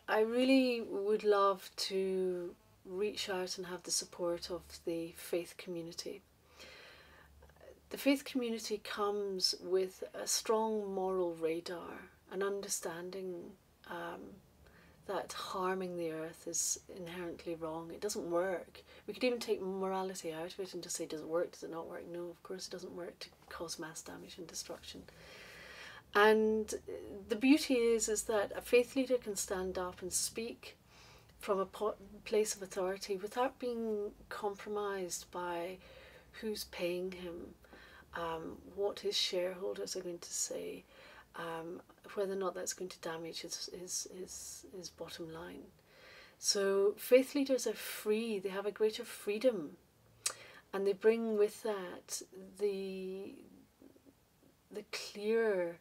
I really would love to reach out and have the support of the faith community. The faith community comes with a strong moral radar, an understanding that harming the earth is inherently wrong. It doesn't work. We could even take morality out of it and just say, does it work, does it not work? No, of course it doesn't work to cause mass damage and destruction. And the beauty is that a faith leader can stand up and speak from a place of authority without being compromised by who's paying him, what his shareholders are going to say, whether or not that's going to damage his bottom line. So faith leaders are free, they have a greater freedom, and they bring with that the clear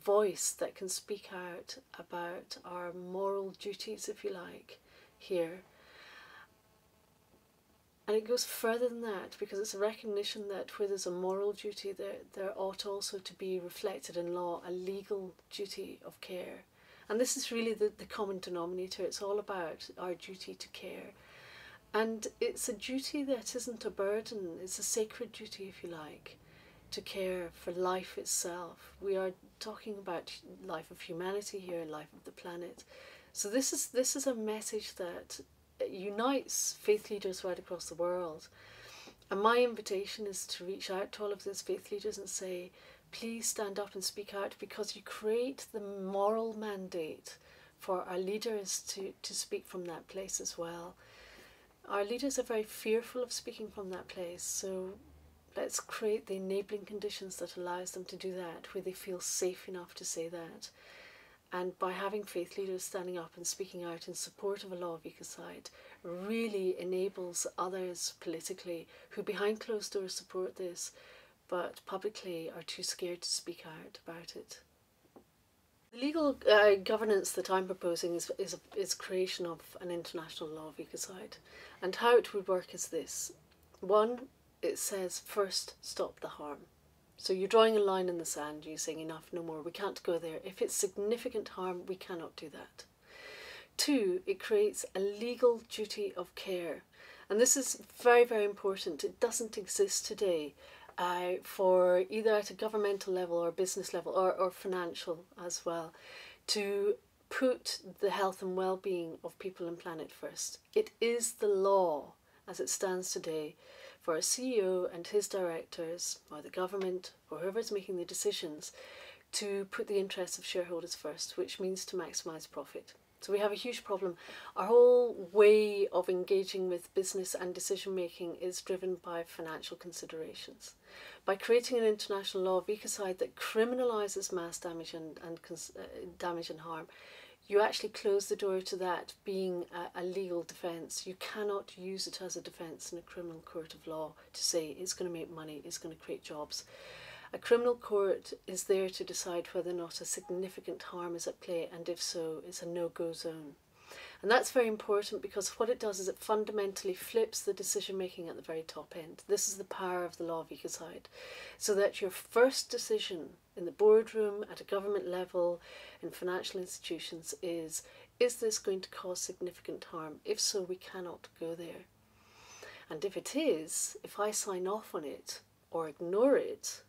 voice that can speak out about our moral duties, if you like, here. And it goes further than that, because it's a recognition that where there's a moral duty, there ought also to be reflected in law a legal duty of care. And this is really the common denominator. It's all about our duty to care. And it's a duty that isn't a burden, it's a sacred duty, if you like, to care for life itself. We are talking about life of humanity here, life of the planet. So this is a message that unites faith leaders right across the world. And my invitation is to reach out to all of those faith leaders and say, please stand up and speak out, because you create the moral mandate for our leaders to speak from that place as well. Our leaders are very fearful of speaking from that place, so let's create the enabling conditions that allows them to do that, where they feel safe enough to say that. And by having faith leaders standing up and speaking out in support of a law of ecocide really enables others politically who behind closed doors support this, but publicly are too scared to speak out about it. The legal governance that I'm proposing is creation of an international law of ecocide. And how it would work is this. One, it says first stop the harm. So you're drawing a line in the sand, you're saying enough, no more, we can't go there. If it's significant harm, we cannot do that. Two, it creates a legal duty of care. And this is very, very important. It doesn't exist today for either at a governmental level or business level or financial as well, to put the health and well-being of people and planet first. It is the law as it stands today for a CEO and his directors, or the government, or whoever's making the decisions, to put the interests of shareholders first, which means to maximise profit. So we have a huge problem. Our whole way of engaging with business and decision making is driven by financial considerations. By creating an international law of ecocide that criminalises mass damage and damage and harm, you actually close the door to that being a legal defence. You cannot use it as a defence in a criminal court of law to say it's going to make money, it's going to create jobs. A criminal court is there to decide whether or not a significant harm is at play, and if so, it's a no-go zone. And that's very important, because what it does is it fundamentally flips the decision making at the very top end. This is the power of the law of ecocide. So that your first decision in the boardroom, at a government level, in financial institutions is this going to cause significant harm? If so, we cannot go there. And if it is, if I sign off on it or ignore it,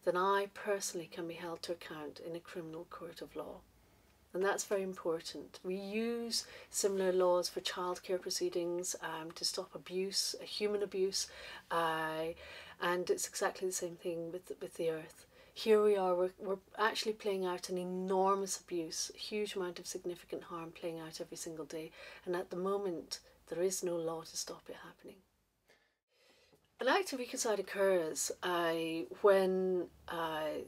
then I personally can be held to account in a criminal court of law. And that's very important. We use similar laws for childcare proceedings to stop abuse, human abuse, and it's exactly the same thing with the earth. Here we are, we're actually playing out an enormous abuse, a huge amount of significant harm playing out every single day, and at the moment there is no law to stop it happening. An act of ecocide occurs when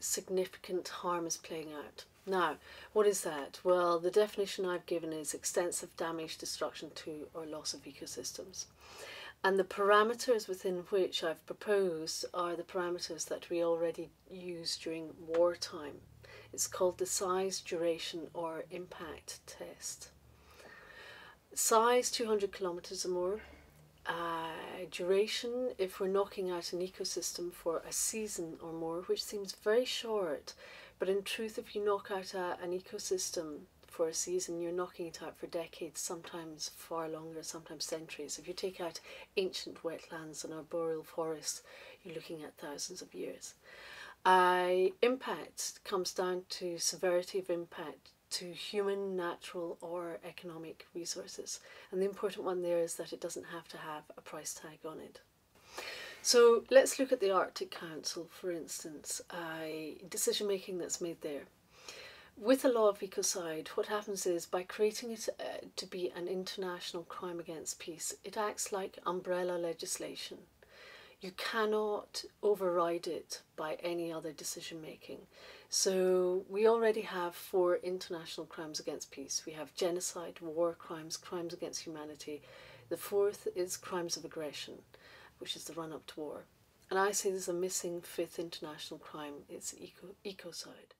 significant harm is playing out. Now, what is that? Well, the definition I've given is extensive damage, destruction to, or loss of ecosystems. And the parameters within which I've proposed are the parameters that we already use during wartime. It's called the size, duration, or impact test. Size, 200 kilometres or more. Duration, if we're knocking out an ecosystem for a season or more, which seems very short, but in truth, if you knock out an ecosystem for a season, you're knocking it out for decades, sometimes far longer, sometimes centuries. If you take out ancient wetlands and arboreal forests, you're looking at thousands of years. Impact comes down to severity of impact to human, natural or economic resources. And the important one there is that it doesn't have to have a price tag on it. So let's look at the Arctic Council, for instance, decision making that's made there. With the law of ecocide, what happens is by creating it to be an international crime against peace, it acts like umbrella legislation. You cannot override it by any other decision making. So we already have 4 international crimes against peace. We have genocide, war crimes, crimes against humanity. The 4th is crimes of aggression, which is the run-up to war. And I say there's a missing 5th international crime. It's ecocide.